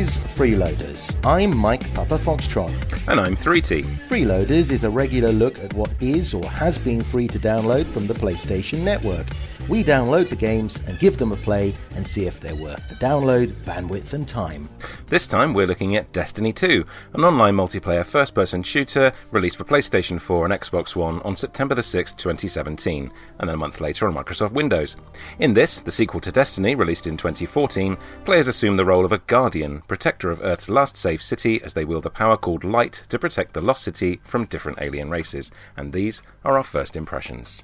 is Freeloaders. I'm MikePapaFoxtrot. And I'm 3T. Freeloaders is a regular look at what is or has been free to download from the PlayStation Network. We download the games and give them a play and see if they're worth the download, bandwidth and time. This time we're looking at Desiny 2, an online multiplayer first-person shooter released for PlayStation 4 and Xbox One on September the 6th, 2017, and then a month later on Microsoft Windows. In this, the sequel to Desiny, released in 2014, players assume the role of a guardian, protector of Earth's last safe city as they wield a power called Light to protect the lost city from different alien races. And these are our first impressions.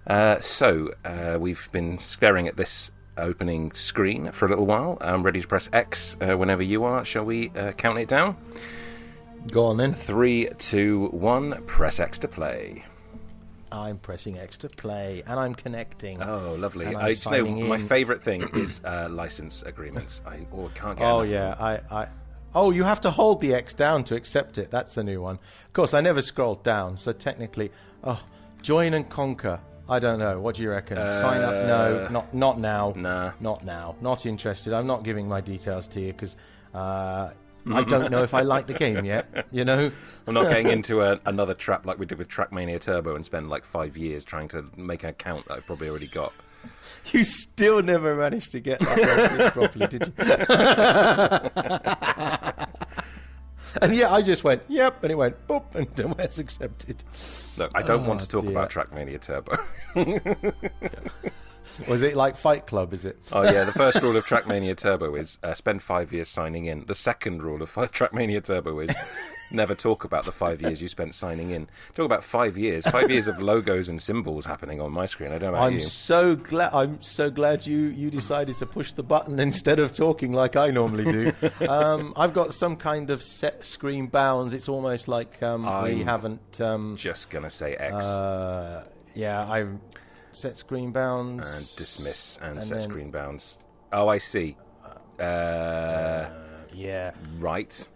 We've been staring at this opening screen for a little while. I'm ready to press X whenever you are. Shall we count it down? Go on then. 3, 2, 1, press X to play. I'm pressing X to play, and I'm connecting. Oh, lovely. My favourite thing is license agreements. I can't get Oh, enough. yeah. Oh, you have to hold the X down to accept it. That's the new one. Of course, I never scrolled down, so technically... join and conquer. I don't know. What do you reckon? Sign up? No. Not now. Nah. Not now. Not interested. I'm not giving my details to you because I don't know if I like the game yet, you know? I'm not getting into another trap like we did with Trackmania Turbo and spend like 5 years trying to make an account that I've probably already got. You still never managed to get that properly, did you? And yeah, I just went, yep, and it went, boop, and it's accepted. Look, I don't want to talk about Trackmania Turbo. Was it like Fight Club, is it? Oh, yeah, the first rule of Trackmania Turbo is spend 5 years signing in. The second rule of Trackmania Turbo is never talk about the 5 years you spent signing in. Talk about 5 years. 5 years of logos and symbols happening on my screen. I don't know about you. I'm so glad you decided to push the button instead of talking like I normally do. I've got some kind of set screen bounds. It's almost like we haven't... just going to say X. I've set screen bounds. And dismiss and set screen bounds. Oh, I see. Yeah. Right.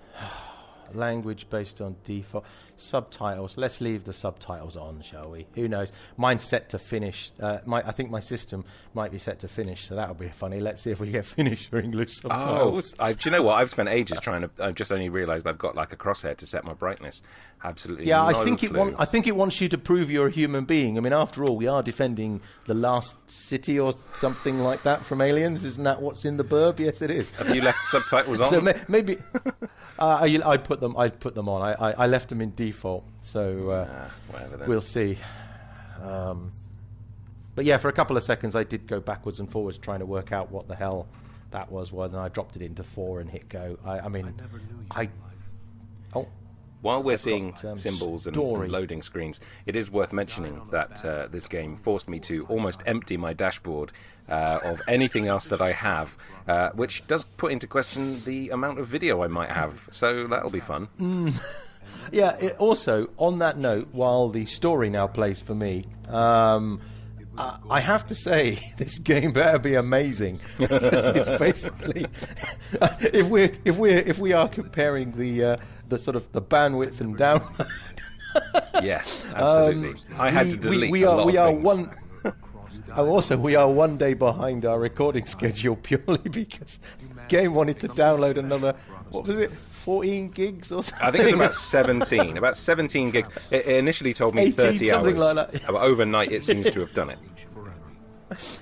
Language based on default. Subtitles. Let's leave the subtitles on, shall we? Who knows? Mine's set to finish. I think my system might be set to finish, so that'll be funny. Let's see if we get Finnish or English subtitles. Do you know what? I've spent ages trying to. I've just only realised I've got like a crosshair to set my brightness. Absolutely. Yeah, no clue. I think it wants you to prove you're a human being. I mean, after all, we are defending the last city or something like that from aliens. Isn't that what's in the burb? Yes, it is. Have you left subtitles on? So maybe I put them on. I left them in default. So we'll see. But yeah, for a couple of seconds, I did go backwards and forwards trying to work out what the hell that was. Well, then I dropped it into 4 and hit go. While we're seeing symbols and loading screens, it is worth mentioning that this game forced me to almost empty my dashboard of anything else that I have, which does put into question the amount of video I might have. So that'll be fun. Yeah, also, on that note, while the story now plays for me, I have to say, this game better be amazing. Because it's basically, if we are comparing the sort of the bandwidth and download. Yes, absolutely. I had to delete a lot of things. We are 1 day behind our recording schedule purely because the game wanted to download another, what was it, 14 gigs or something? I think it was about 17 gigs. It initially told me 30 something hours. like that. But overnight, it seems to have done it.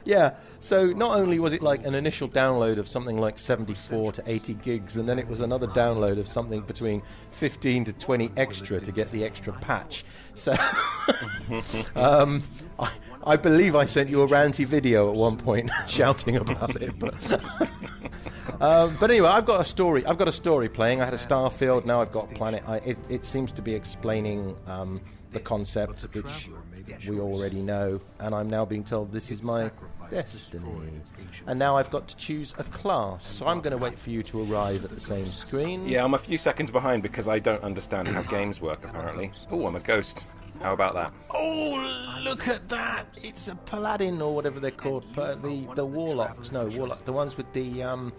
Yeah, so not only was it like an initial download of something like 74 to 80 gigs, and then it was another download of something between 15 to 20 extra to get the extra patch. So I believe I sent you a ranty video at one point shouting about it. But anyway, I've got a story playing. I had a Starfield, now I've got Planet. It seems to be explaining the concept, which we already know, and I'm now being told this is my destiny. And now I've got to choose a class, so I'm going to wait for you to arrive at the same screen. Yeah, I'm a few seconds behind because I don't understand how games work, apparently. Oh, I'm a ghost. How about that? Oh, look at that! It's a paladin, or whatever they're called. The warlocks. No, warlock. The ones with the...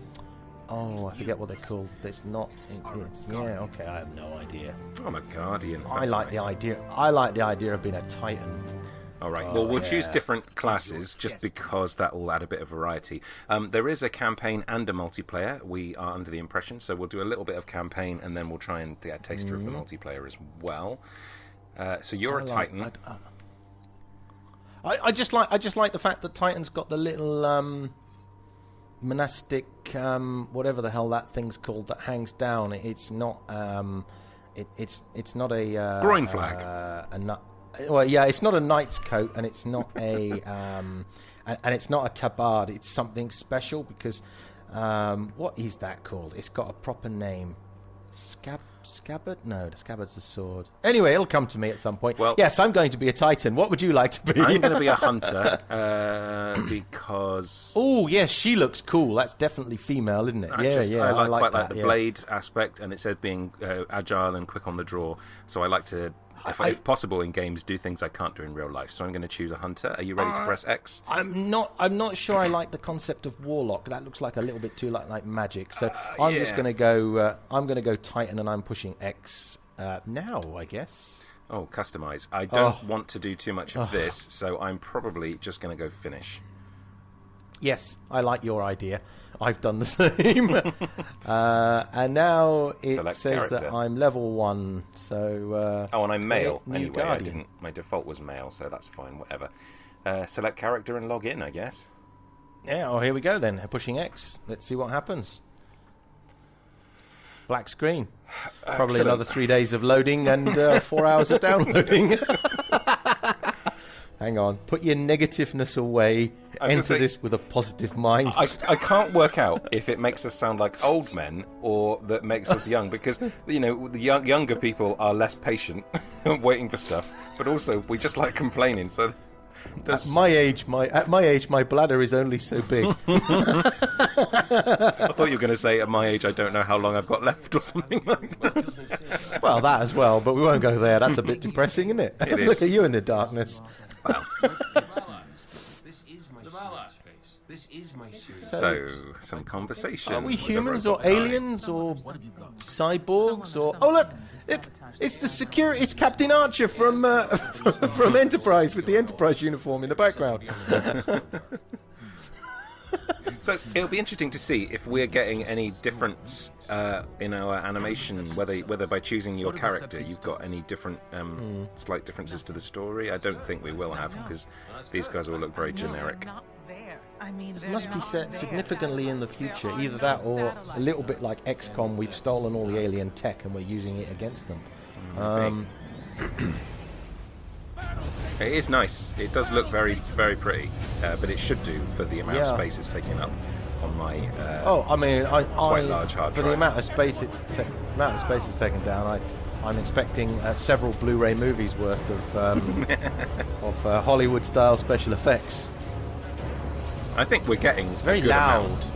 Oh, I forget what they're called. It's not... okay, I have no idea. I'm a guardian. I like the idea of being a titan. All right. Well, we'll choose different classes just because that will add a bit of variety. There is a campaign and a multiplayer. We are under the impression, so we'll do a little bit of campaign and then we'll try and get a taster of the multiplayer as well. So you're a Titan. I just like the fact that Titan's got the little monastic whatever the hell that thing's called that hangs down. It's not it's not a groin flag. Well, yeah, it's not a knight's coat, and it's not a and it's not a tabard. It's something special because what is that called? It's got a proper name. Scabbard? No, the scabbard's the sword. Anyway, it'll come to me at some point. Well, yes, I'm going to be a Titan. What would you like to be? I'm going to be a hunter because... Oh, yes, she looks cool. That's definitely female, isn't it? I like quite that, like the blade aspect, and it said being agile and quick on the draw. So I like to, if possible in games, do things I can't do in real life. So I'm going to choose a hunter. Are you ready to press X? I'm not sure I like the concept of warlock. That looks like a little bit too like magic. So I'm just going to go. I'm going to go Titan, and I'm pushing X now, I guess. Oh, customize. I don't want to do too much of this, so I'm probably just going to go finish. Yes, I like your idea. I've done the same. And now it Select says character. that I'm level 1. So and I'm male. new Anyway, Guardian. my default was male, so that's fine, whatever. Select character and log in, I guess. Yeah, well, here we go then. Pushing X. Let's see what happens. Black screen. Probably Excellent. another 3 days of loading and 4 hours of downloading. Hang on. Put your negativeness away. Enter this with a positive mind. I can't work out if it makes us sound like old men or that makes us young, because the younger people are less patient, waiting for stuff, but also we just like complaining. So at my age, my bladder is only so big. I thought you were going to say at my age I don't know how long I've got left or something like that. Well, that as well, but we won't go there. That's a bit depressing, isn't it? It is. Look at you in the darkness. Wow. This is my series. So, some conversation. Are we with a humans or robot guy. aliens or cyborgs or? Oh look, it's the security. It's Captain Archer from from Enterprise with the Enterprise uniform in the background. So it'll be interesting to see if we're getting any difference in our animation, whether by choosing your character you've got any different slight differences to the story. I don't think we will have, because these guys will look very generic. It must be set significantly in the future. Either that or a little bit like XCOM. We've stolen all the alien tech and we're using it against them. It is nice. It does look very, very pretty, but it should do for the amount of space it's taking up on my quite large hard for drive. the amount of space it's taken down. I'm expecting several Blu-ray movies worth of Hollywood-style special effects. I think we're getting It's very a good loud. amount.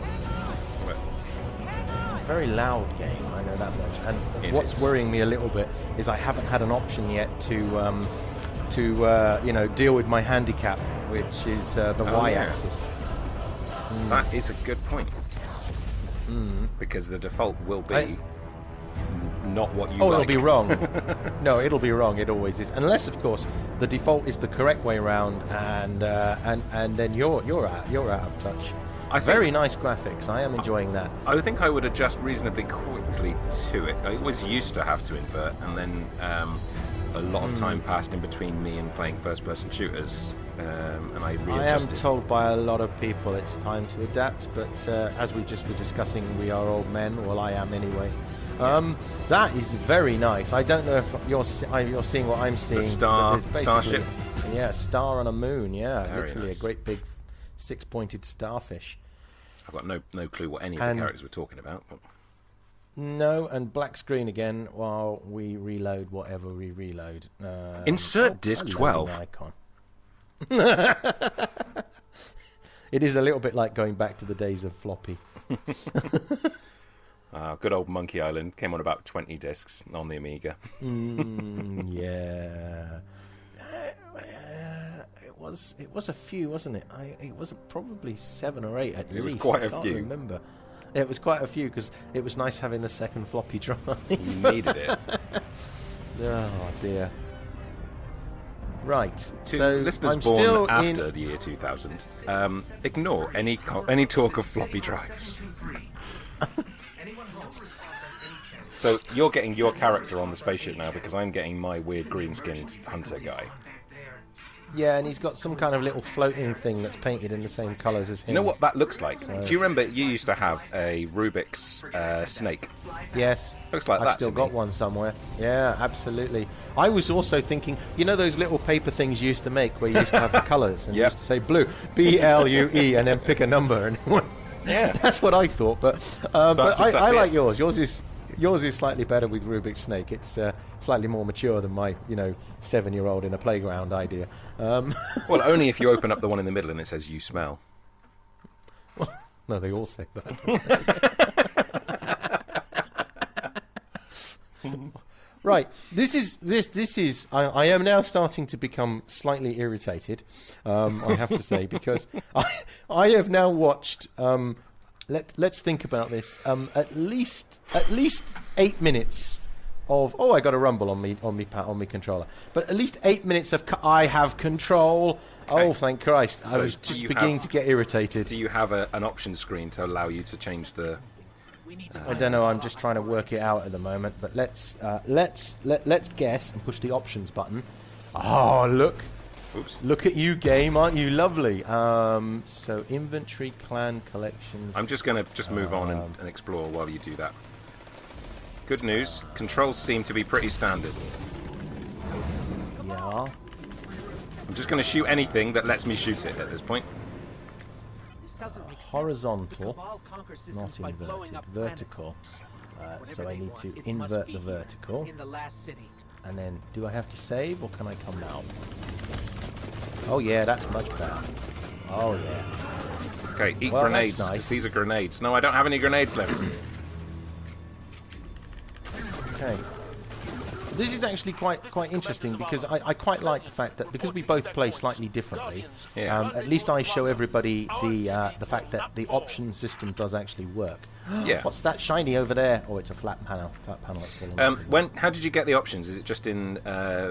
It's a very loud game. I know that much. And It what's is. worrying me a little bit is I haven't had an option yet to deal with my handicap, which is the Y-axis. That is a good point. Because the default will be not what you like. It'll be wrong. No, it'll be wrong. It always is, unless, of course, the default is the correct way around, and then you're out of touch. Very nice graphics. I am enjoying that. I think I would adjust reasonably quickly to it. I always used to have to invert, and then a lot of time passed in between me and playing first-person shooters, and I readjusted. I am told by a lot of people it's time to adapt, but as we just were discussing, we are old men. Well, I am anyway. That is very nice. I don't know if you're seeing what I'm seeing. The starship. Yeah, star on a moon. Yeah, Very literally nice. a great big six-pointed starfish. I've got no clue what any of the characters we're talking about. But... No, and black screen again while we reload whatever we reload. Insert disc 12. Icon. It is a little bit like going back to the days of floppy. Good old Monkey Island came on about 20 discs on the Amiga. Yeah. It was a few, wasn't it? It was probably 7 or 8 at least. It was quite a I can't few. remember. It was quite a few because it was nice having the second floppy drive. You needed it. Oh dear. Right. To So listeners I'm born still after in. the year 2000, ignore any talk of floppy drives. So you're getting your character on the spaceship now because I'm getting my weird green-skinned hunter guy. Yeah, and he's got some kind of little floating thing that's painted in the same colours as him. Do you know what that looks like? Do you remember you used to have a Rubik's snake? Yes. Looks like I've that still to got me. one somewhere. Yeah, absolutely. I was also thinking, you know those little paper things you used to make where you used to have the colours and you Yep. used to say blue, B-L-U-E, and then pick a number. And Yeah. that's what I thought. But I exactly like it. yours. Yours is slightly better with Rubik's Snake. It's slightly more mature than my, 7-year-old in a playground idea. Well, only if you open up the one in the middle and it says "you smell." No, they all say that. Right. This is. I am now starting to become slightly irritated. I have to say because I have now watched. Let's think about this. At least 8 minutes of. Oh, I got a rumble on me controller. But at least 8 minutes of. I have control. Okay. Oh, thank Christ! So I was do just you beginning have- to get irritated. Do you have an option screen to allow you to change the? I don't know. I'm just trying to work it out at the moment. But let's guess and push the options button. Oh, look! Oops. Look at you, game! Aren't you lovely? So inventory, clan, collections. I'm just going to move on and explore while you do that. Good news. Controls seem to be pretty standard. Yeah. I'm just going to shoot anything that lets me shoot it at this point. Horizontal, not inverted. Vertical. So I need to invert the vertical. And then, do I have to save or can I come out? Oh yeah, that's much better. Oh yeah. Okay, eat Well, that's grenades. 'Cause nice. These are grenades. No, I don't have any grenades left. Okay. This is actually quite interesting because I quite like the fact that because we both play slightly differently, Yeah. at least I show everybody the fact that the option system does actually work. Yeah. What's that shiny over there? Oh, it's a flat panel. Flat panel that's fallen off. How did you get the options? Is it just in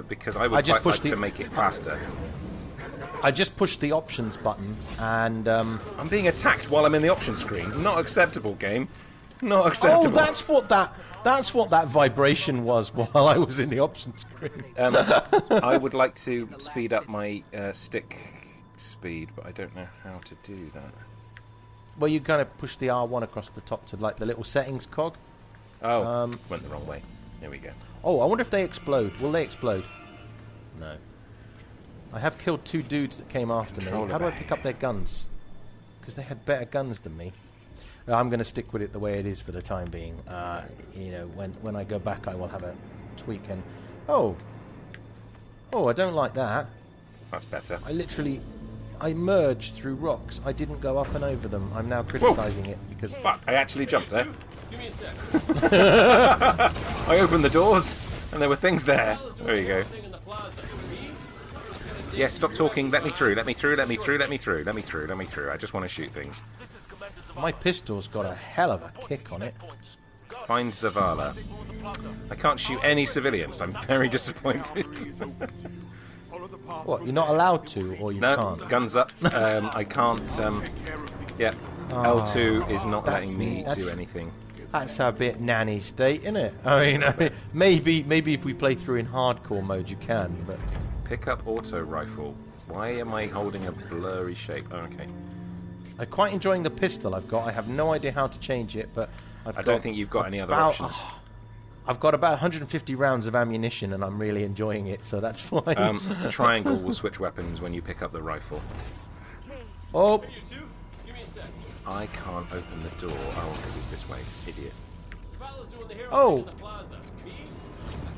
because I would I just quite like pushed to make it faster. I just pushed the options button and. I'm being attacked while I'm in the options screen. Not acceptable, game. Not Oh, acceptable. that's what that vibration was while I was in the options screen. I would like to speed up my stick speed, but I don't know how to do that. Well, you kind of push the R1 across the top to like the little settings cog. Oh, went the wrong way. There we go. Oh, I wonder if they explode. Will they explode? No. I have killed 2 dudes that came after me. Controller How do I bag. pick up their guns? Because they had better guns than me. I'm going to stick with it the way it is for the time being. When I go back, I will have a tweak and... Oh, I don't like that. That's better. I merged through rocks. I didn't go up and over them. I'm now criticising it because... Fuck, I actually jumped there. Give me a sec. I opened the doors, and there were things there. There you go. Thing in the plaza. Yes, stop talking. Let me through. Let me through. Let me through. Let me through. Let me through. Let me through. I just want to shoot things. My pistol's got a hell of a kick on it. Find Zavala. I can't shoot any civilians. I'm very disappointed. What, you're not allowed to, or you No, can't? guns up. I can't. Yeah, L2 is not that's- letting me that's- do anything. That's a bit nanny state, isn't it? I mean, maybe if we play through in hardcore mode, you can, but... Pick up auto rifle. Why am I holding a blurry shape? Oh, okay. I'm quite enjoying the pistol I've got. I have no idea how to change it, but I don't think you've got any other options. I've got about 150 rounds of ammunition, and I'm really enjoying it, so that's fine. Triangle will switch weapons when you pick up the rifle. Oh, You two? Give me a sec. I can't open the door. Oh, because it's this way. Idiot. Zavala's doing the hero Oh. thing in the plaza. Me?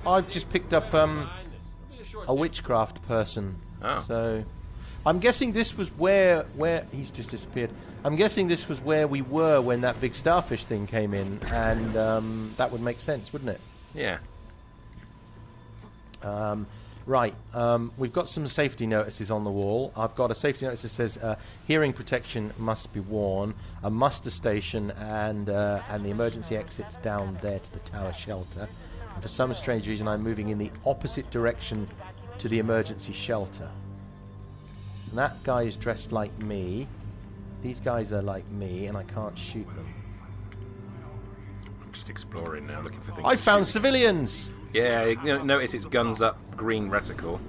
I've just picked up Behind this. It'll be a short a distance. witchcraft person. Oh. So I'm guessing this was where he's just disappeared. I'm guessing this was where we were when that big starfish thing came in, and that would make sense, wouldn't it? Yeah. Right. We've got some safety notices on the wall. I've got a safety notice that says hearing protection must be worn, a muster station, and the emergency exits down there to the tower shelter. And for some strange reason, I'm moving in the opposite direction to the emergency shelter. And that guy is dressed like me. These guys are like me, and I can't shoot them. I'm just exploring now, looking for things. I to found shoot. civilians! Yeah, you know, notice it's guns up, green reticle.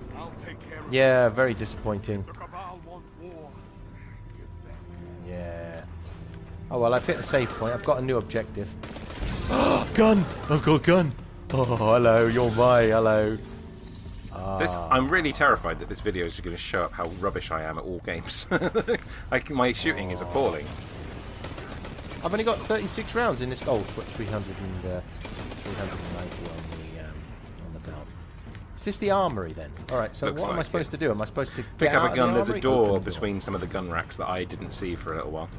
Yeah, very disappointing. Yeah. Oh well, I've hit a save point. I've got a new objective. Gun! I've got a gun! Oh, hello, you're my hello. I'm really terrified that this video is going to show up how rubbish I am at all games. My shooting is appalling. I've only got 36 rounds in this. Oh, 390 on the belt. Is this the armory then? Alright, so Looks what am I like supposed it. to do? Am I supposed to Pick get up out a gun, of the there's a armory? door Open the between some of the gun racks that I didn't see for a little while.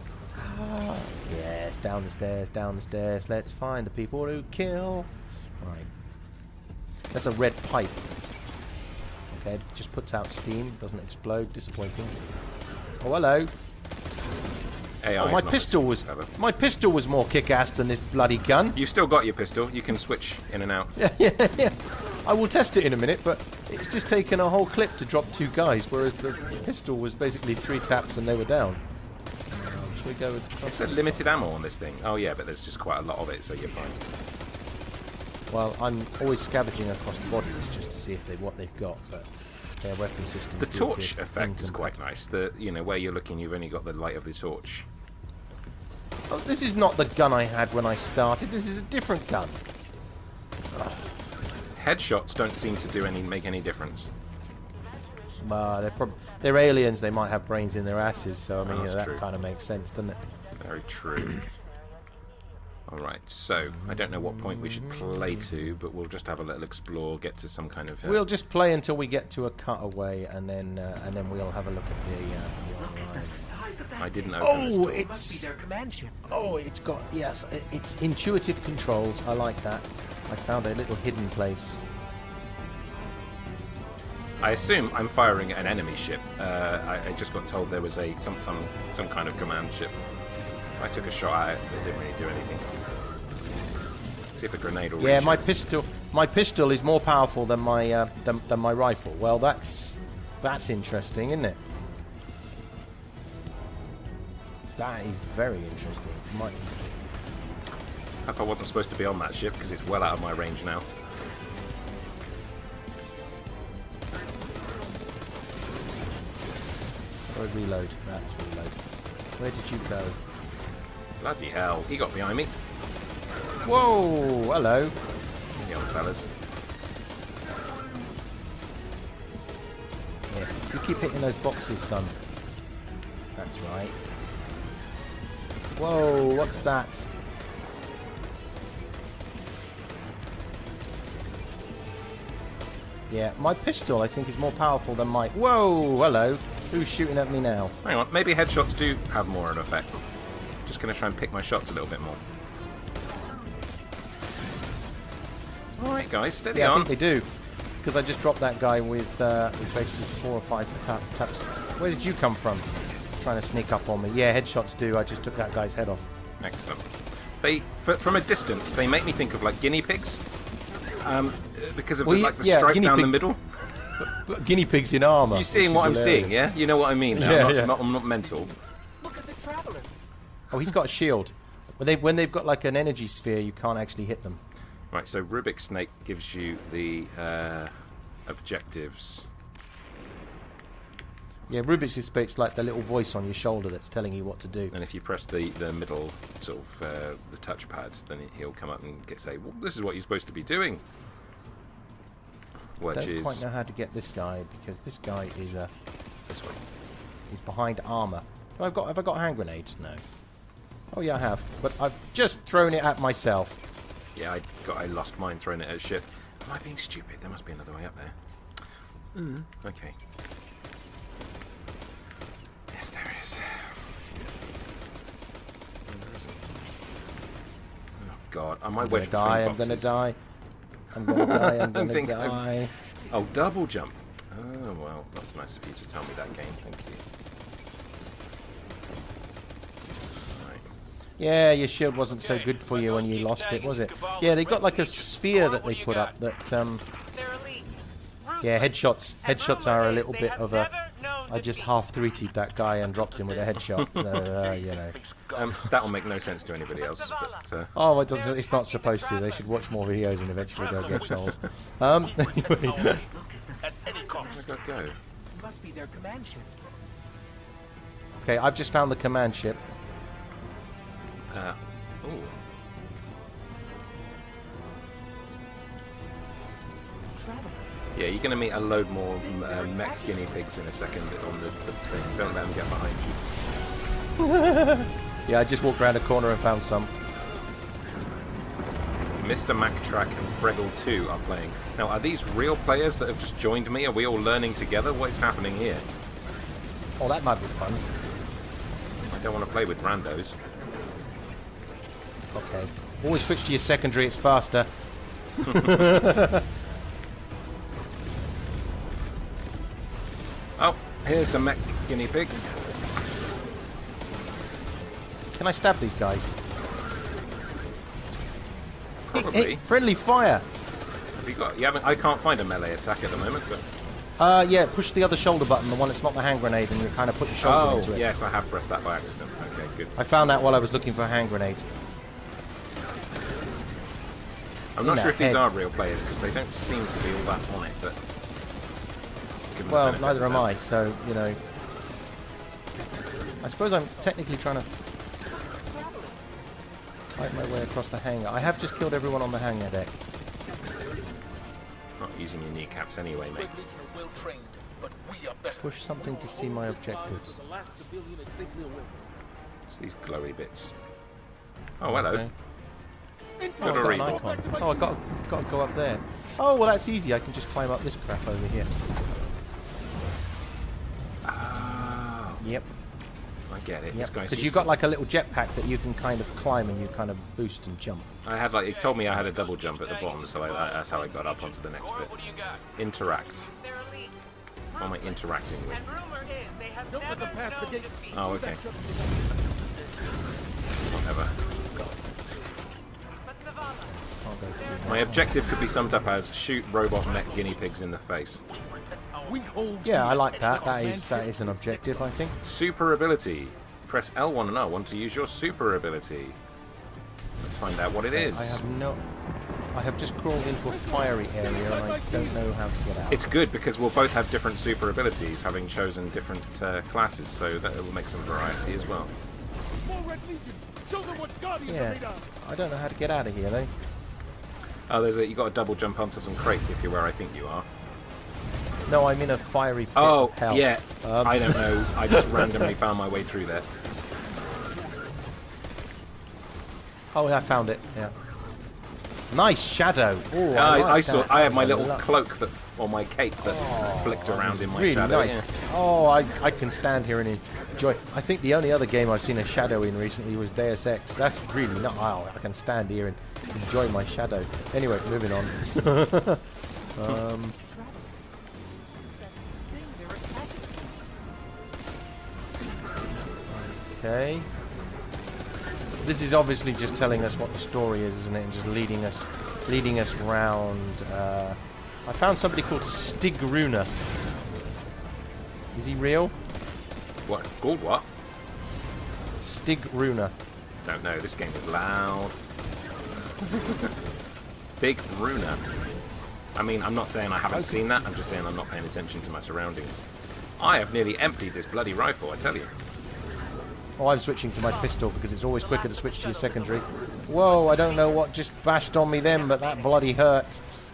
Yes, down the stairs. Let's find the people who kill. Right. That's a red pipe. Okay, it just puts out steam, doesn't explode. Disappointing. Oh, hello. AI Oh, my pistol was more kick-ass than this bloody gun. You've still got your pistol. You can switch in and out. Yeah. I will test it in a minute, but it's just taken a whole clip to drop 2 guys, whereas the pistol was basically 3 taps and they were down. Should we go with... Is there limited ammo on this thing? Oh yeah, but there's just quite a lot of it, so you're fine. Well, I'm always scavenging across bodies just to see if what they've got, but their weapon system. The torch effect is quite nice. Where you're looking, you've only got the light of the torch. Oh, this is not the gun I had when I started. This is a different gun. Headshots don't seem to make any difference. They're aliens. They might have brains in their asses, so I mean that's that true. kind of makes sense, doesn't it? Very true. Alright, so I don't know what point we should play to, but we'll just have a little explore, get to some kind of... We'll just play until we get to a cutaway, and then we'll have a look at the online. I didn't open this door. It's got it's intuitive controls. I like that. I found a little hidden place. I assume I'm firing at an enemy ship. I just got told there was some kind of command ship. I took a shot at it, but it didn't really do anything. See if a grenade will reach My it. pistol is more powerful than my than my rifle. Well, that's interesting, isn't it? That is very interesting. Hope I wasn't supposed to be on that ship because it's well out of my range now. Reload. That's reload. Where did you go? Bloody hell, he got behind me. Whoa! Hello. Young fellas. Yeah, you keep hitting those boxes, son. That's right. Whoa! What's that? Yeah, my pistol I think is more powerful than my... Whoa! Hello. Who's shooting at me now? Hang on, maybe headshots do have more of an effect. Just going to try and pick my shots a little bit more. Alright guys, steady Yeah, on. I think they do. Because I just dropped that guy with basically 4 or 5 taps. Where did you come from? Trying to sneak up on me. Yeah, headshots do. I just took that guy's head off. Excellent. From a distance, they make me think of like guinea pigs. Because of the stripe down the middle. But guinea pigs in armour. You seeing what I'm seeing, yeah? You know what I mean now. Yeah, I'm not mental. Look at the traveler. Oh, he's got a shield. When they've got like an energy sphere, you can't actually hit them. Right, so Rubik's Snake gives you the objectives. Yeah, Rubik's Snake's like the little voice on your shoulder that's telling you what to do. And if you press the middle sort of the touchpad, then he'll come up and say, well, this is what you're supposed to be doing. Which I don't is quite know how to get this guy because this guy is this way. he's behind armour. Have I got hand grenades? No. Oh yeah, I have. But I've just thrown it at myself. Yeah, I lost mine throwing it at a ship. Am I being stupid? There must be another way up there. Okay. Yes, there is. Where is it? Oh God, am I away from I'm gonna die. I'm gonna die. I'm gonna die. Oh, double jump. Oh well, that's nice of you to tell me that game. Thank you. Yeah, your shield wasn't so good for you when you lost it, was it? Yeah, they got like a sphere that they put up that They're elite. Yeah, headshots. Headshots are a little bit of a. I just half 3T'd that guy and dropped him with a headshot. So you know. That'll make no sense to anybody else. But, Oh, it's not supposed to. They should watch more videos and eventually they'll get told. Anyway. go. Must be their command ship. Okay, I've just found the command ship. Ooh. Yeah, you're going to meet a load more mech guinea pigs in a second on the thing. Don't let them get behind you. Yeah, I just walked around a corner and found some. Mr. MacTrack and Freggle2 are playing. Now, are these real players that have just joined me? Are we all learning together? What is happening here? Oh, that might be fun. I don't want to play with randos. Okay. Always switch to your secondary, it's faster. Oh, here's the mech guinea pigs. Can I stab these guys? Probably. Friendly fire! Have you got? You haven't. I can't find a melee attack at the moment, but. Yeah, push the other shoulder button, the one that's not the hand grenade, and you kind of put your shoulder into it. Yes, I have pressed that by accident. Okay, good. I found that while I was looking for hand grenades. I'm not In sure if that these head. are real players because they don't seem to be all that on it, but. give them the Well, benefit neither of am the I, doubt. so, you know. I suppose I'm technically trying to fight my way across the hangar. I have just killed everyone on the hangar deck. Not using your kneecaps anyway, mate. Push something to see my objectives. It's these glowy bits. Oh, hello. Okay. Got Oh, a I've got an reroll. icon. Oh, I got to go up there. Oh, well, that's easy. I can just climb up this crap over here. Oh, Yep. I get it. This Yep. guy's Because you've got like a little jetpack that you can kind of climb and you kind of boost and jump. I had like it told me I had a double jump at the bottom, so that's how I got up onto the next bit. What do you got? Interact. What am I interacting with? Don't let them pass the gate. Oh, okay. Whatever. I'll go through My objective could be summed up as shoot robot mech guinea pigs in the face. We hold. Yeah, I like that. That is an objective, I think. Super ability. Press L1 and R1 to use your super ability. Let's find out what it is. I have just crawled into a fiery area and I don't know how to get out. It's good because we'll both have different super abilities, having chosen different classes, so that will make some variety as well. Show them what Guardians are Yeah, made of. I don't know how to get out of here though. Oh, you got to double jump onto some crates if you're where I think you are. No, I'm in a fiery pit Oh, of hell. yeah. I don't know. I just randomly found my way through there. Oh, I found it. Yeah. Nice shadow. Ooh, I saw. that. I had my That was a little lot. cloak or my cape that flicked around in my Really shadow. nice. Yeah. Oh, I can stand here and enjoy. I think the only other game I've seen a shadow in recently was Deus Ex. That's really not. Oh, I can stand here and enjoy my shadow. Anyway, moving on. Okay. This is obviously just telling us what the story is, isn't it? And just leading us round. I found somebody called Stigruna. Is he real? What? Called what? Stigruna. Don't know. This game is loud. Big Runa. I mean, I'm not saying I haven't seen that. I'm just saying I'm not paying attention to my surroundings. I have nearly emptied this bloody rifle, I tell you. Oh, I'm switching to my pistol because it's always quicker to switch to your secondary. Whoa, I don't know what just bashed on me then, but that bloody hurt.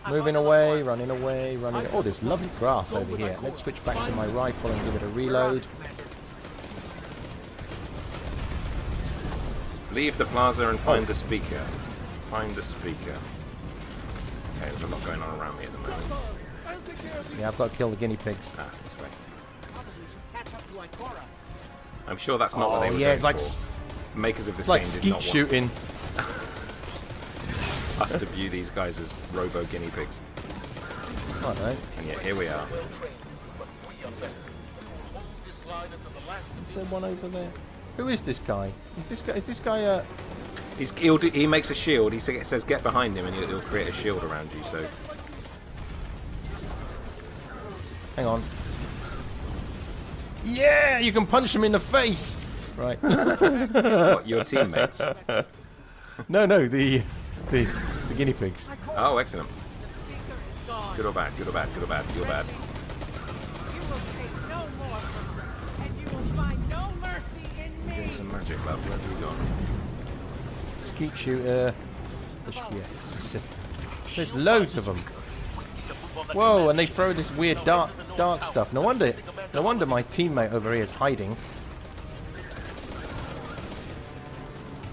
Moving away, running away, running. Oh, there's lovely grass over here. Let's switch back to my rifle and give it a reload. Leave the plaza and find the speaker. Find the speaker. Okay, there's a lot going on around me at the moment. Yeah, I've got to kill the guinea pigs. Ah, this way. I'm sure that's not what they were yeah, going it's like for. Makers of this it's like game did skeet not shooting. want us to view these guys as robo guinea pigs. I don't know. And yet here we are. Is there one over there? Who is this guy? Is this guy He makes a shield. He says get behind him and he'll create a shield around you. So Hang on. Yeah, you can punch them in the face. Right. What, your teammates? No, the guinea pigs. Oh, excellent. Good or bad? Good or bad? Good or bad? You're bad. You will take no more from her, and you will find no mercy in Doing me. some magic, love. Where have you gone? Skeet shooter. There should be a specific. There's loads of them. Whoa, and they throw this weird dark stuff. No wonder my teammate over here is hiding.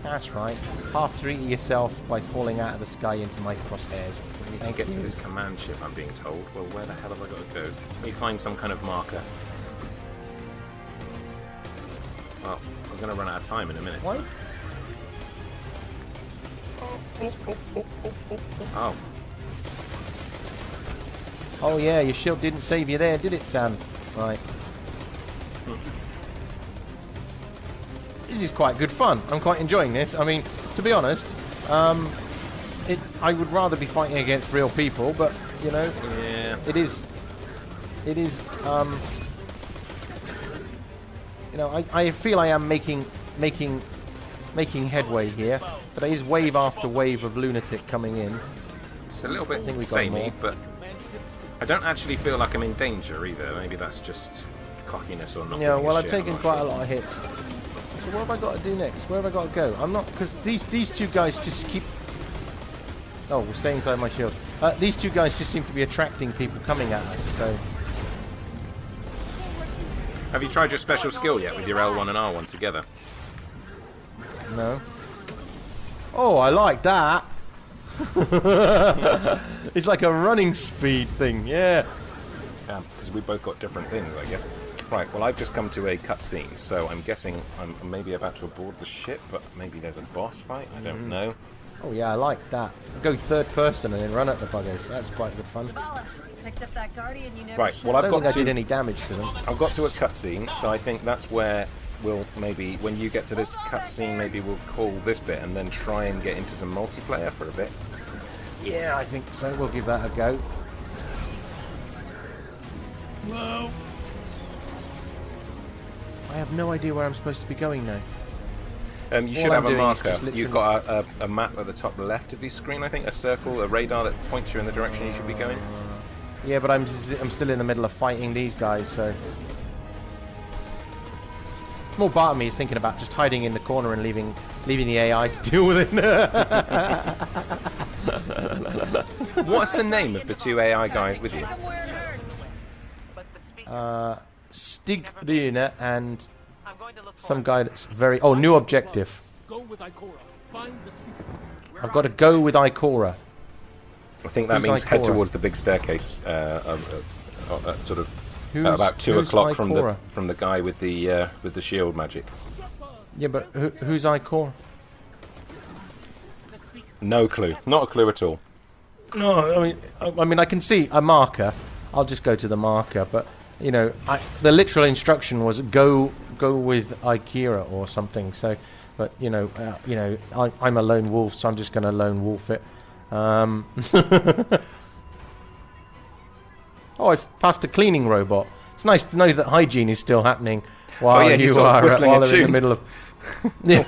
That's right. Half treat yourself by falling out of the sky into my crosshairs. We need to get to this command ship, I'm being told. Well, where the hell have I got to go? Let me find some kind of marker. Well, I'm going to run out of time in a minute. What? Oh, Oh yeah, your shield didn't save you there, did it, Sam? Right. This is quite good fun. I'm quite enjoying this. I mean, to be honest, I would rather be fighting against real people, but you know, yeah. it is. You know, I feel I am making headway here, but it is wave after wave of lunatic coming in. It's a little bit think we got samey, more. but I don't actually feel like I'm in danger either. Maybe that's just cockiness or not. Yeah, giving well, a I've shit, I'm taken not quite a sure. lot of hits. So what have I got to do next? Where have I got to go? I'm not, because these two guys just keep. Oh, we'll stay inside my shield. These two guys just seem to be attracting people coming at us. So Have you tried your special skill yet with your L1 and R1 together? no. Oh, I like that. It's like a running speed thing. Yeah. Because we both got different things, I guess. Right, well, I've just come to a cutscene, so I'm guessing I'm maybe about to board the ship, but maybe there's a boss fight. I don't know. Oh yeah, I like that. Go third person and then run at the buggers. That's quite good fun. Zavala, picked up that guardian you never Right, showed. well, I I've don't think got I did to. any damage to them. I've got to a cutscene, so I think that's where we'll maybe, when you get to this cutscene, maybe we'll call this bit and then try and get into some multiplayer for a bit. Yeah, I think so. We'll give that a go. Whoa. I have no idea where I'm supposed to be going now. You All should I'm have a doing is marker. just literally- You've got a map at the top left of your screen, I think, a circle, a radar that points you in the direction you should be going. Yeah, but I'm still in the middle of fighting these guys, so. More part of me is thinking about just hiding in the corner and leaving the AI to deal with it. What's the name of the two AI guys with you? Kick 'em where it hurts. But the speaker, Stigrina and I'm going to look for some guy that's very. Oh, new objective. Go with Ikora. Find the speaker. I've got to go with Ikora. I think that Who's means head Ikora? towards the big staircase, sort of Who's, about 2 who's o'clock Ikora? from the guy with the shield magic. Yeah, but who's Ikora? No clue, not a clue at all. No, I mean, I can see a marker. I'll just go to the marker, but you know, the literal instruction was go with Ikira or something. So, but you know, I'm a lone wolf, so I'm just going to lone wolf it. Oh, I've passed a cleaning robot. It's nice to know that hygiene is still happening while yeah, he's you sort of are whistling while a they're in the tune. middle of. Yeah,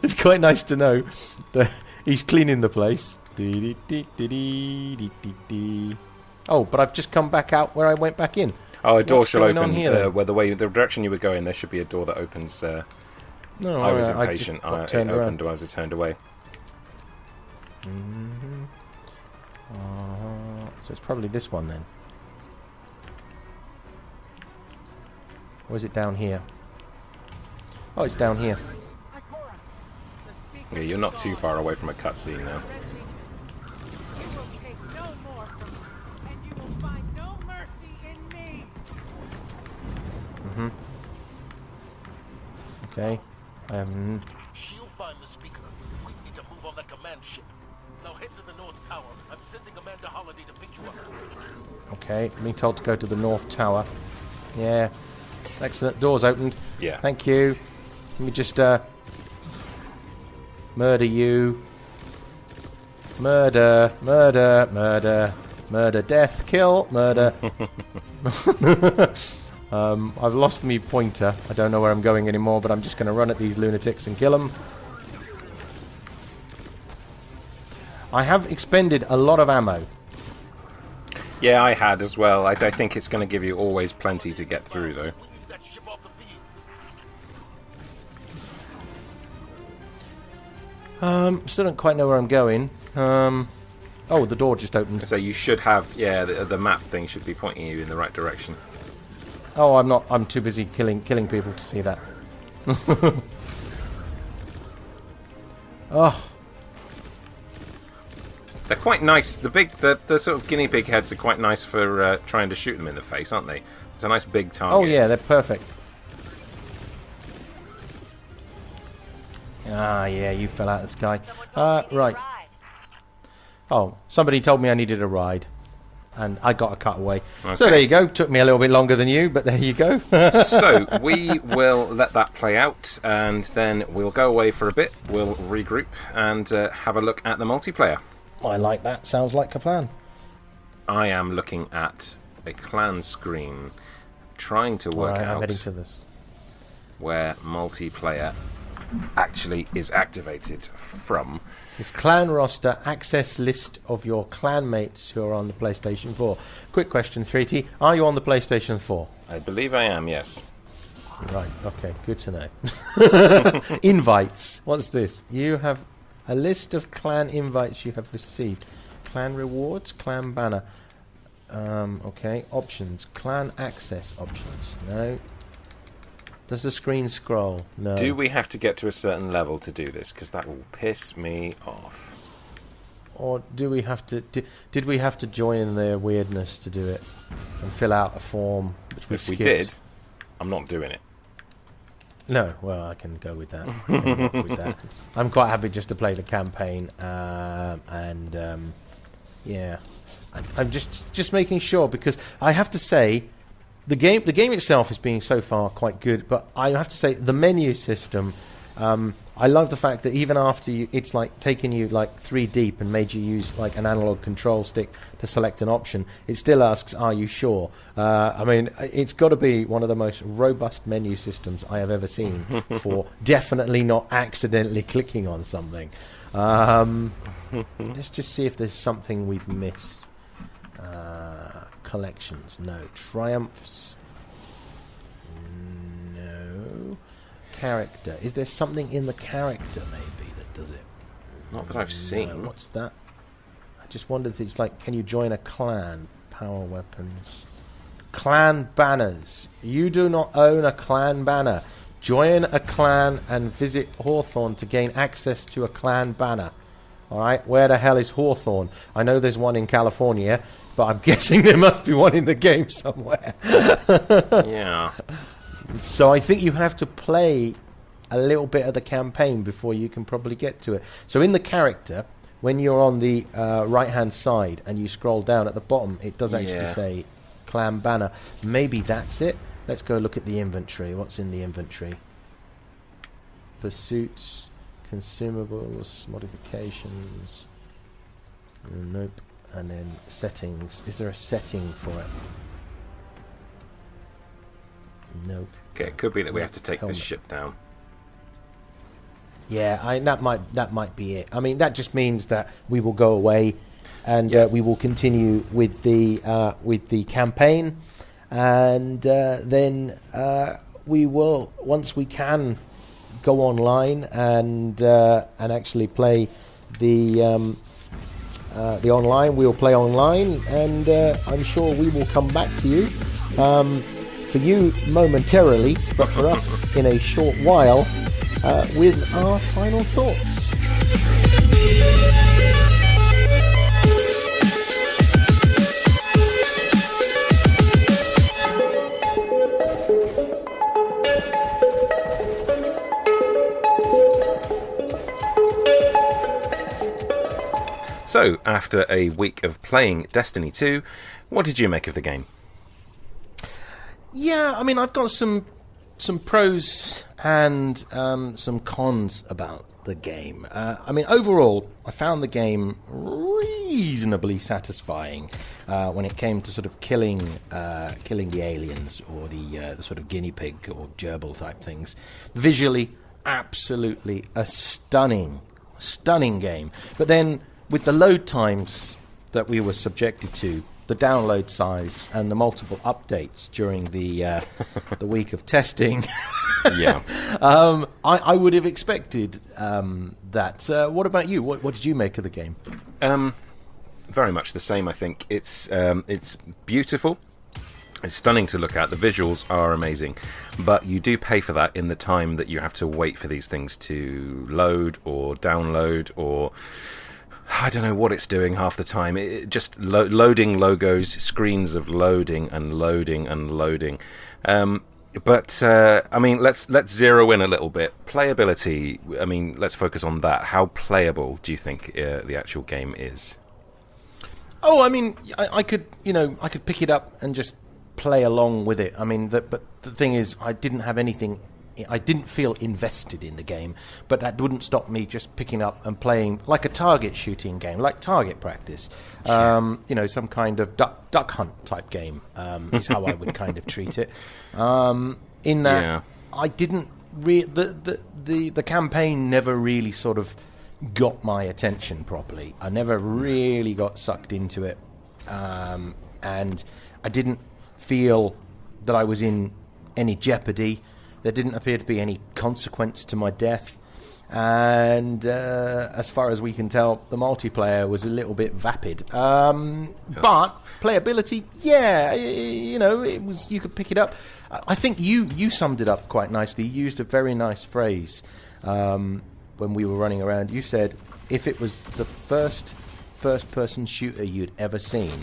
it's quite nice to know that he's cleaning the place. Oh, but I've just come back out where I went back in. Oh, a door What's shall going on open. here, then? Where the direction you were going, there should be a door that opens. No, I was just impatient. got It turned opened around. as I turned away. So it's probably this one then. Or is it down here? Oh, it's down here. Ikora. The speaker Yeah, you're not too far away from a cutscene now. You will take no more from her, and you will find no mercy in me. Okay. She'll find the speaker. We need to move on that command ship. Now head to the North Tower. I'm sending Commander Holiday to pick you up. Okay, being told to go to the North Tower. Yeah. Excellent. Doors opened. Yeah. Thank you. Let me just murder you. Murder. Murder, death, kill, murder. I've lost me pointer. I don't know where I'm going anymore, but I'm just going to run at these lunatics and kill them. I have expended a lot of ammo. Yeah, I had as well. I think it's going to give you always plenty to get through, though. We need that ship off the field. Still don't quite know where I'm going. Oh, the door just opened. So you should have, yeah, the map thing should be pointing you in the right direction. Oh, I'm not. I'm too busy killing people to see that. Oh, They're quite nice. The sort of guinea pig heads are quite nice for trying to shoot them in the face, aren't they? It's a nice big target. oh yeah, they're perfect. Ah, yeah, you fell out of the sky. Right. Oh, somebody told me I needed a ride, and I got a cutaway. Okay. So there you go. Took me a little bit longer than you, but there you go. So we will let that play out, and then we'll go away for a bit. We'll regroup and have a look at the multiplayer. I like that. Sounds like a plan. I am looking at a clan screen, trying to work Right, I'm heading out to this. where multiplayer actually is activated from. This clan roster, access list of your clan mates who are on the PlayStation 4. Quick question, 3T. Are you on the PlayStation 4? I believe I am, yes. Right, okay, good to know. Invites. What's this? You have a list of clan invites you have received. Clan rewards, clan banner. Okay, options. Clan access options. No. Does the screen scroll? No. Do we have to get to a certain level to do this? Because that will piss me off. Or do we have to... Did we have to join their weirdness to do it? And fill out a form, which we If we skipped? did, I'm not doing it. No, well, I can go with that. I can work with that. I'm quite happy just to play the campaign, yeah, I'm just making sure, because I have to say, the game itself is being so far quite good, but I have to say the menu system. I love the fact that even after it's like taken you like 3 deep and made you use like an analog control stick to select an option, it still asks, "Are you sure?" I mean, it's got to be one of the most robust menu systems I have ever seen for definitely not accidentally clicking on something. Let's just see if there's something we've missed. Collections, no. Triumphs, no. Character. Is there something in the character maybe that does it? Not that I've seen. No, what's that? I just wondered if it's like, can you join a clan? Power weapons. Clan banners. You do not own a clan banner. Join a clan and visit Hawthorne to gain access to a clan banner. Alright, where the hell is Hawthorne? I know there's one in California, but I'm guessing there must be one in the game somewhere. Yeah. So I think you have to play a little bit of the campaign before you can probably get to it. So in the character, when you're on the right-hand side and you scroll down at the bottom, it does actually say clan banner. Maybe that's it. Let's go look at the inventory. What's in the inventory? Pursuits, consumables, modifications. Nope. And then settings. Is there a setting for it? Nope. Okay, it could be that we have to take Helmet. this ship down. Yeah, that might be it. I mean, that just means that we will go away, and we will continue with the campaign, and then we will, once we can, go online and actually play the online. We'll play online, and I'm sure we will come back to you. For you momentarily, but for us in a short while, with our final thoughts. So, after a week of playing Destiny 2, what did you make of the game? Yeah, I mean, I've got some pros and some cons about the game. I mean, overall, I found the game reasonably satisfying when it came to sort of killing the aliens or the sort of guinea pig or gerbil type things. Visually, absolutely a stunning game. But then, with the load times that we were subjected to, the download size and the multiple updates during the week of testing, Yeah. I would have expected that. What about you? What did you make of the game? Very much the same, I think. It's beautiful. It's stunning to look at. The visuals are amazing. But you do pay for that in the time that you have to wait for these things to load or download, or I don't know what it's doing half the time. It just loading logos, screens of loading and loading and loading. But I mean, let's zero in a little bit. Playability. I mean, let's focus on that. How playable do you think the actual game is? Oh, I mean, I could pick it up and just play along with it. I mean, but the thing is, I didn't have anything. I didn't feel invested in the game, but that wouldn't stop me just picking up and playing like a target shooting game, like Target Practice. Some kind of duck hunt type game is how I would kind of treat it. In that, I didn't the campaign never really sort of got my attention properly. I never really got sucked into it, and I didn't feel that I was in any jeopardy. There didn't appear to be any consequence to my death, and as far as we can tell, the multiplayer was a little bit vapid. But playability, it was. You could pick it up. I think you summed it up quite nicely. You used a very nice phrase when we were running around. You said if it was the first-person shooter you'd ever seen,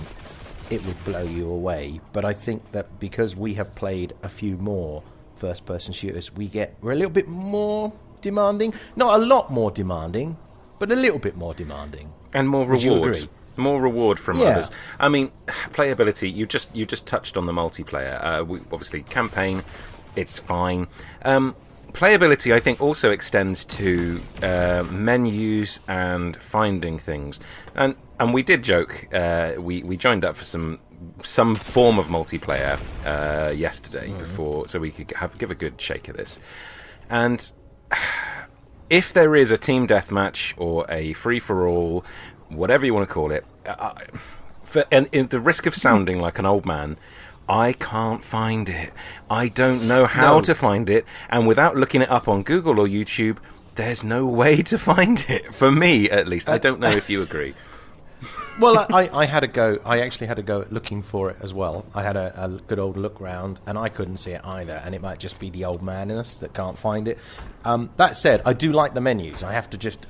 it would blow you away. But I think that because we have played a few more first-person shooters, we're a little bit more demanding. Not a lot more demanding, but a little bit more demanding. And more Would you reward. agree? More reward from others. I mean, playability, you just touched on the multiplayer. Obviously, campaign, it's fine. Playability, I think, also extends to menus and finding things. And we did joke, we joined up for some form of multiplayer yesterday before, so we could give a good shake at this. And if there is a team deathmatch or a free-for-all, whatever you want to call it, and in the risk of sounding like an old man, I can't find it. I don't know how to find it, and without looking it up on Google or YouTube, there's no way to find it. For me, at least. I don't know if you agree. Well, I had a go. I actually had a go at looking for it as well. I had a good old look round, and I couldn't see it either. And it might just be the old man in us that can't find it. That said, I do like the menus. I have to just,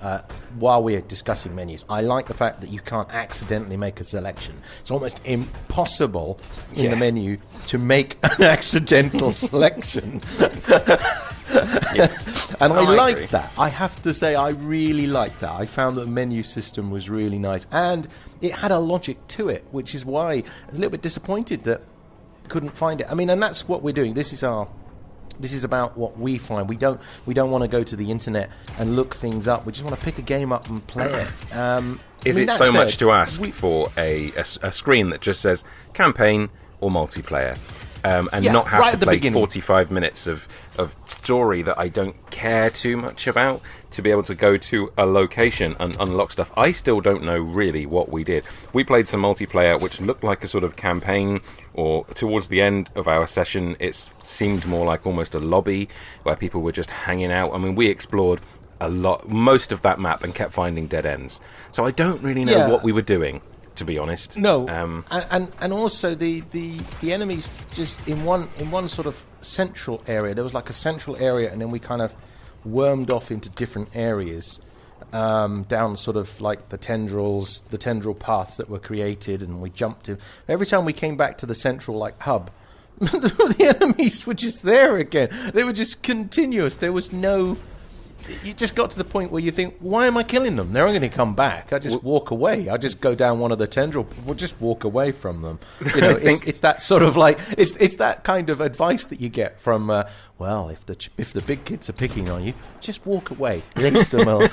while we're discussing menus, I like the fact that you can't accidentally make a selection. It's almost impossible in the menu to make an accidental selection. Yes. And I agree. like that. I have to say, I really like that. I found that the menu system was really nice, and it had a logic to it, which is why I was a little bit disappointed that I couldn't find it. I mean, and that's what we're doing. This is about what we find. We don't want to go to the internet and look things up. We just want to pick a game up and play it. Is it so much to ask for a screen that just says campaign or multiplayer? And not have right to at the play beginning. 45 minutes of story that I don't care too much about, to be able to go to a location and unlock stuff. I still don't know really what we did. We played some multiplayer which looked like a sort of campaign, or towards the end of our session it seemed more like almost a lobby where people were just hanging out. I mean, we explored most of that map and kept finding dead ends. So I don't really know what we were doing, to be honest. No, and also the enemies just in one sort of central area. There was like a central area, and then we kind of wormed off into different areas down sort of like the tendril paths that were created, and we jumped in. Every time we came back to the central like hub, the enemies were just there again. They were just continuous. There was no you just got to the point where you think, why am I killing them? They're not going to come back. I just walk away. I just go down one of the tendril. We'll just walk away from them. You know, it's that sort of like it's that kind of advice that you get from. Well, if the big kids are picking on you, just walk away. Leave them alone.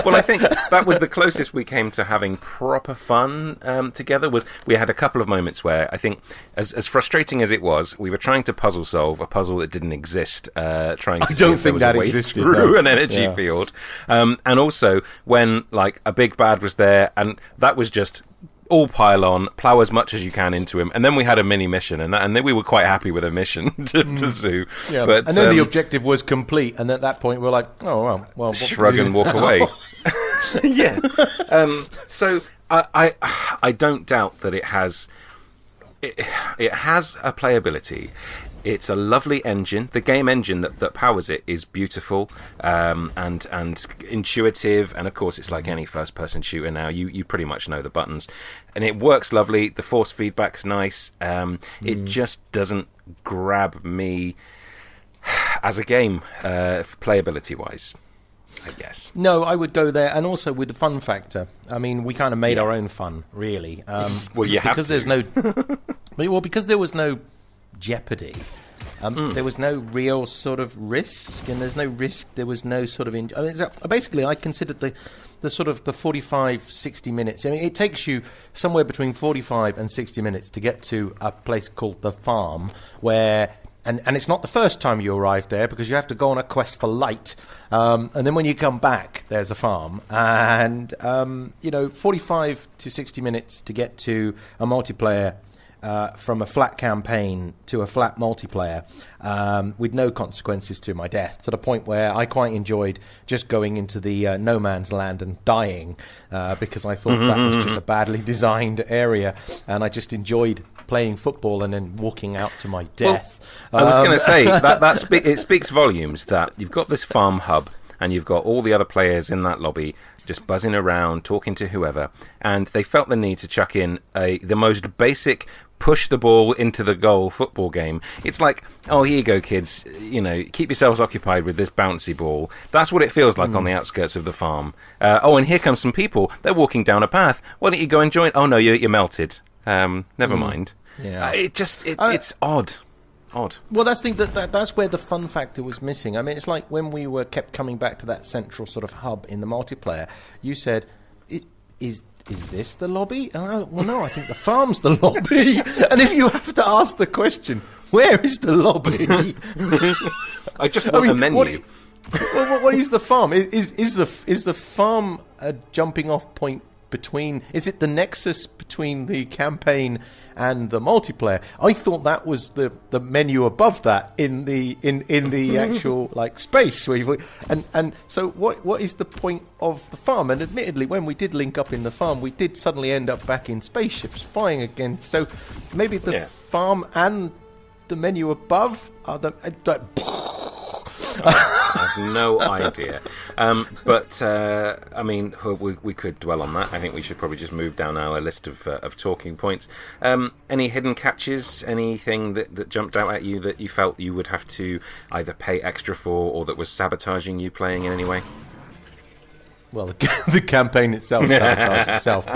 Well, I think that was the closest we came to having proper fun together. Was we had a couple of moments where I think, as frustrating as it was, we were trying to puzzle solve a puzzle that didn't exist. Trying to see if there was a way through an energy field, and also when like a big bad was there, and that was just all pile on, plow as much as you can into him, and then we had a mini mission, and then we were quite happy with a mission to do. Yeah. But, and then the objective was complete, and at that point we're like, oh well, shrug and walk away. Yeah. So I don't doubt that it has a playability. It's a lovely engine. The game engine that powers it is beautiful and intuitive. And of course, it's like any first-person shooter now. You pretty much know the buttons, and it works lovely. The force feedback's nice. It just doesn't grab me as a game, playability-wise, I guess. No, I would go there, and also with the fun factor. I mean, we kind of made our own fun, really. Well, you have because to. there's no. Well, because there was no jeopardy. There was no real sort of risk, and there's no risk. There was no sort of. Basically, I considered the sort of the 45, 60 minutes. I mean, it takes you somewhere between 45 and 60 minutes to get to a place called the farm, where. And it's not the first time you arrive there, because you have to go on a quest for light, and then when you come back, there's a farm, and 45 to 60 minutes to get to a multiplayer. From a flat campaign to a flat multiplayer with no consequences to my death, to the point where I quite enjoyed just going into the no man's land and dying because I thought that was just a badly designed area, and I just enjoyed playing football and then walking out to my death. Well, I was going to say it speaks volumes that you've got this farm hub and you've got all the other players in that lobby just buzzing around, talking to whoever, and they felt the need to chuck in the most basic push the ball into the goal football game. It's like, oh, here you go, kids, keep yourselves occupied with this bouncy ball. That's what it feels like on the outskirts of the farm. And here come some people. They're walking down a path. Why don't you go and join? Oh, no, you're melted. Never mind. Yeah. It's odd. Well, that's where the fun factor was missing. I mean, it's like when we kept coming back to that central sort of hub in the multiplayer. You said, "Is this the lobby?" And well, no, I think the farm's the lobby. And if you have to ask the question, where is the lobby? I just want the menu. What is the farm? Is the farm a jumping off point between? Is it the nexus between the campaign and the multiplayer? I thought that was the menu above that in the actual like space where and so what is the point of the farm? And admittedly, when we did link up in the farm, we did suddenly end up back in spaceships flying again. So maybe the farm and the menu above are the. I have no idea. But I mean, we could dwell on that. I think we should probably just move down our list of talking points. Any hidden catches? Anything that jumped out at you that you felt you would have to either pay extra for, or that was sabotaging you playing in any way? Well, the campaign itself sabotaged itself,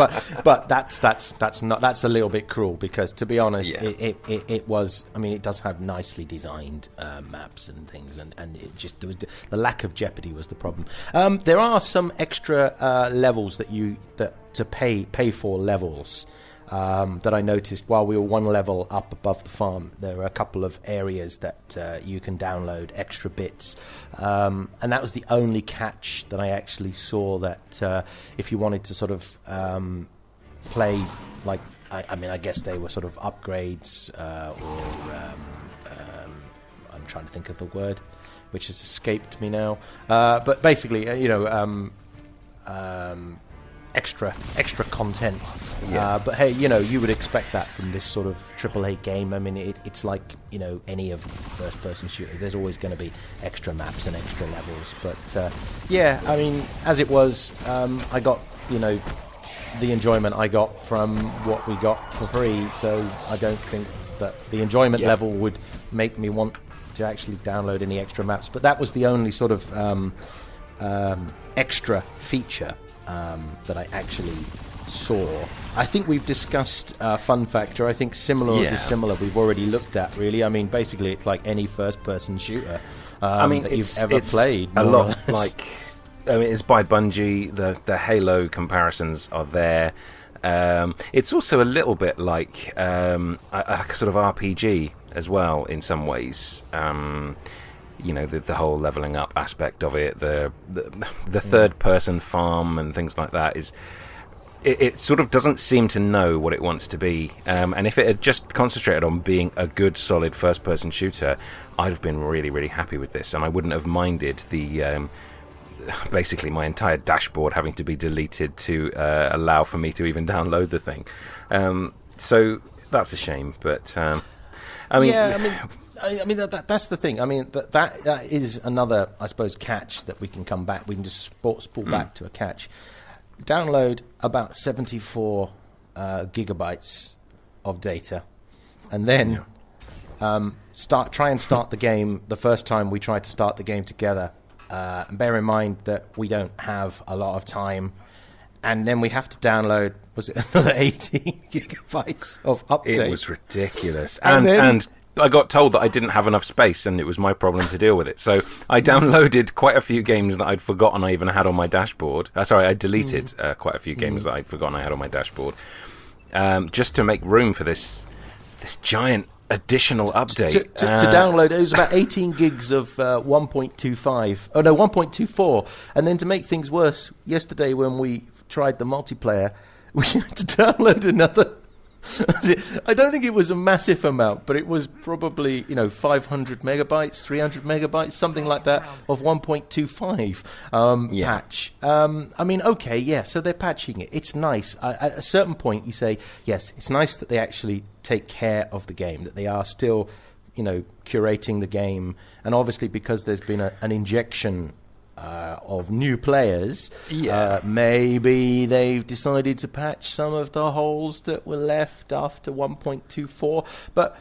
but that's a little bit cruel, because to be honest, it was. I mean, it does have nicely designed maps and things, and it just there was the lack of jeopardy was the problem. There are some extra levels to pay for levels. That I noticed while we were one level up above the farm. There are a couple of areas that you can download extra bits, and that was the only catch that I actually saw. That if you wanted to sort of play, like I guess they were sort of upgrades, or I'm trying to think of the word, which has escaped me now. But basically, extra content. But hey, you would expect that from this sort of AAA game. I mean, it's like, any of first-person shooters. There's always going to be extra maps and extra levels. But I mean, as it was, I got, the enjoyment I got from what we got for free. So I don't think that the enjoyment level would make me want to actually download any extra maps. But that was the only sort of extra feature that I actually saw. I think we've discussed Fun Factor. I think similar or dissimilar we've already looked at, really. I mean, basically it's like any first-person shooter that you've ever played. A lot like... I mean, it's by Bungie. The Halo comparisons are there. It's also a little bit like a sort of RPG as well in some ways. You know, the whole leveling up aspect of it, the third person farm and things like that is. It sort of doesn't seem to know what it wants to be, and if it had just concentrated on being a good, solid first-person shooter, I'd have been really, really happy with this, and I wouldn't have minded the basically my entire dashboard having to be deleted to allow for me to even download the thing. So that's a shame, but I mean, that's the thing. I mean, that is another, I suppose, catch that we can come back. We can just spool back to a catch. Download about 74 gigabytes of data, and then try and start the game. The first time we tried to start the game together, and bear in mind that we don't have a lot of time, and then we have to download. Was it another 18 gigabytes of update? It was ridiculous, and I got told that I didn't have enough space, and it was my problem to deal with it. So I downloaded quite a few games that I'd forgotten I even had on my dashboard. I deleted quite a few games that I'd forgotten I had on my dashboard, just to make room for this giant additional update. To download, it was about 18 gigs of 1.25. Oh no, 1.24. And then to make things worse, yesterday when we tried the multiplayer, we had to download another. I don't think it was a massive amount, but it was probably 500 megabytes, 300 megabytes, something like that, of 1.25 patch. I mean, okay, yeah, so they're patching it. It's nice. At a certain point, you say, yes, it's nice that they actually take care of the game, that they are still, curating the game, and obviously because there's been an injection of new players, maybe they've decided to patch some of the holes that were left after 1.24, but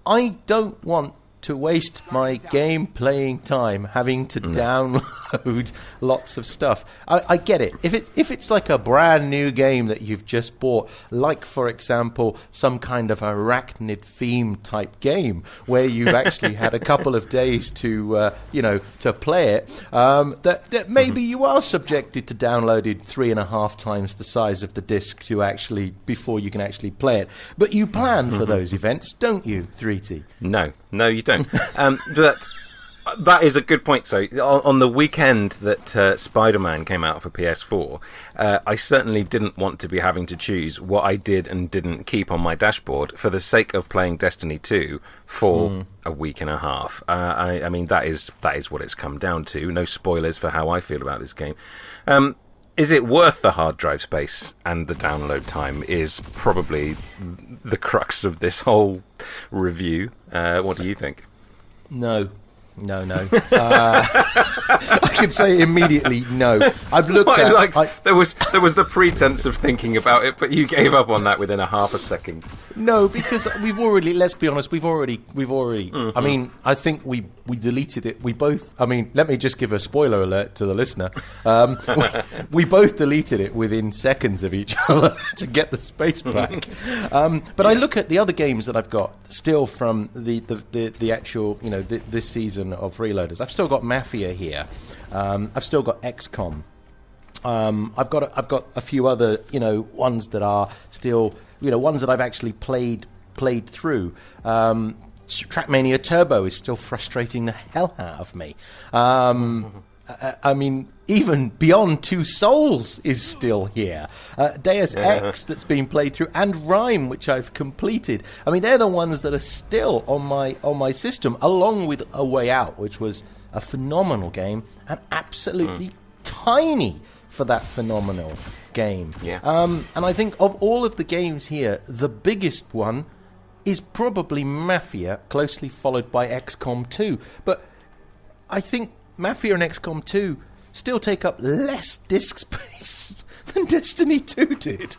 I don't want to waste my game playing time having to download lots of stuff. I get it. If it's like a brand new game that you've just bought, like for example some kind of arachnid theme type game where you've actually had a couple of days to to play it, that maybe you are subjected to downloading 3.5 times the size of the disc before you can actually play it. But you plan for those events, don't you, 3T? No, you don't. But that is a good point. So on the weekend that Spider-Man came out for PS4, I certainly didn't want to be having to choose what I did and didn't keep on my dashboard for the sake of playing Destiny 2 for a week and a half. I mean, that is what it's come down to. No spoilers for how I feel about this game. Is it worth the hard drive space and the download time is probably the crux of this whole review. What do you think? No. I can say immediately no. I've looked at... there was the pretense of thinking about it, but you gave up on that within a half a second. No, because we've already... Let's be honest, we've already... I mean, I think we deleted it. We both... I mean, let me just give a spoiler alert to the listener. We both deleted it within seconds of each other to get the space back. But I look at the other games that I've got still from the actual, this season of Freeloaders. I've still got Mafia here. I've still got XCOM. I've got a few other ones that are still ones that I've actually played through. Trackmania Turbo is still frustrating the hell out of me. I mean, even Beyond Two Souls is still here. Deus Ex that's been played through, and Rime, which I've completed. I mean, they're the ones that are still on my system, along with A Way Out, which was a phenomenal game and absolutely tiny for that phenomenal game. Yeah. And I think of all of the games here, the biggest one is probably Mafia, closely followed by XCOM 2. But I think Mafia and XCOM 2 still take up less disk space than Destiny 2 did.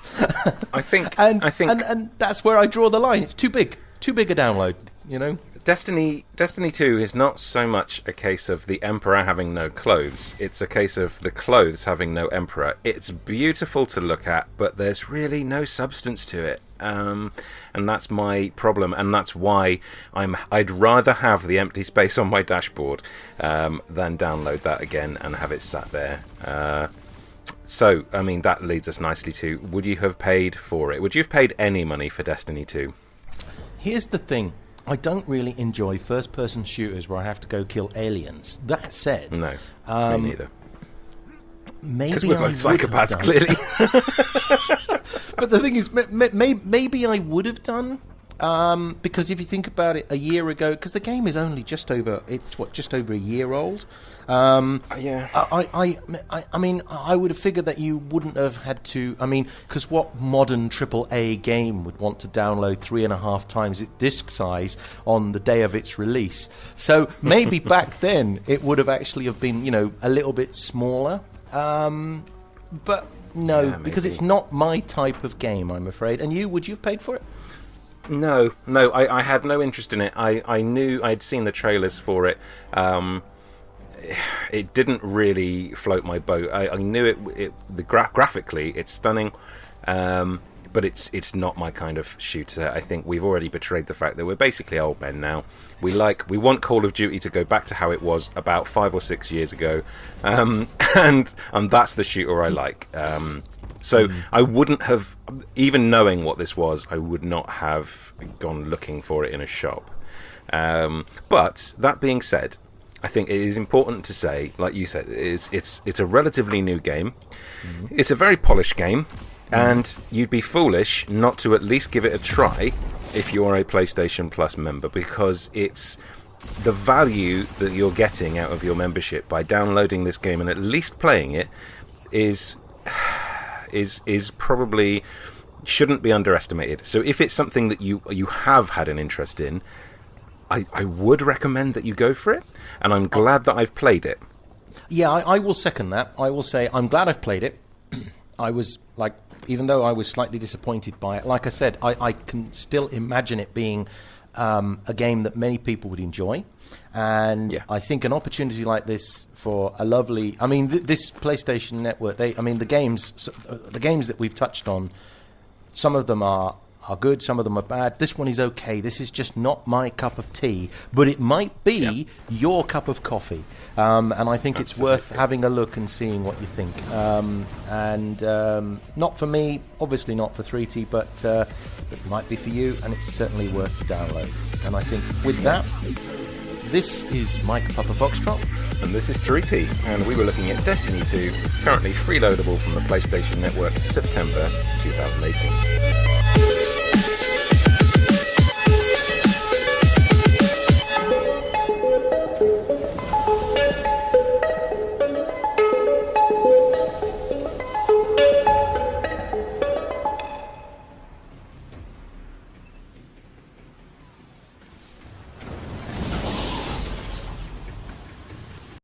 I think and that's where I draw the line. It's too big a download, Destiny 2 is not so much a case of the Emperor having no clothes. It's a case of the clothes having no Emperor. It's beautiful to look at, but there's really no substance to it. And that's my problem, and that's why I'd rather have the empty space on my dashboard than download that again and have it sat there. So, I mean, that leads us nicely to, would you have paid for it? Would you have paid any money for Destiny 2? Here's the thing. I don't really enjoy first-person shooters where I have to go kill aliens. That said... No, me neither. Maybe because we're both psychopaths, clearly. But the thing is, maybe I would have done, because if you think about it, a year ago, because the game is only just over a year old. Yeah. I mean, I would have figured that you wouldn't have had to. I mean, because what modern AAA game would want to download 3.5 times its disc size on the day of its release? So maybe back then it would have actually have been, a little bit smaller. But no, yeah, because it's not my type of game, I'm afraid. And would you have paid for it? No, I had no interest in it. I knew I'd seen the trailers for it. It didn't really float my boat. I knew graphically it's stunning, but it's not my kind of shooter. I think we've already betrayed the fact that we're basically old men now. We want Call of Duty to go back to how it was about 5 or 6 years ago, and that's the shooter I like. So I wouldn't have, even knowing what this was, I would not have gone looking for it in a shop. But that being said, I think it is important to say, like you said, it's a relatively new game. It's a very polished game, and you'd be foolish not to at least give it a try if you're a PlayStation Plus member, because it's the value that you're getting out of your membership by downloading this game and at least playing it is probably shouldn't be underestimated. So if it's something that you have had an interest in, I would recommend that you go for it, and I'm glad that I've played it. Yeah, I will second that. I will say I'm glad I've played it. I was even though I was slightly disappointed by it, like I said, I can still imagine it being a game that many people would enjoy. And yeah. I think an opportunity like this for a lovely... I mean, this PlayStation Network, the games that we've touched on, some of them are good, some of them are bad. This one is okay. This is just not my cup of tea, but it might be your cup of coffee. And I think it's worth having a look and seeing what you think. Not for me, obviously not for 3T, but it might be for you, and it's certainly worth the download. And I think with that, this is MikePapaFoxtrot. And this is 3T, and we were looking at Destiny 2, currently freeloadable from the PlayStation Network, September 2018.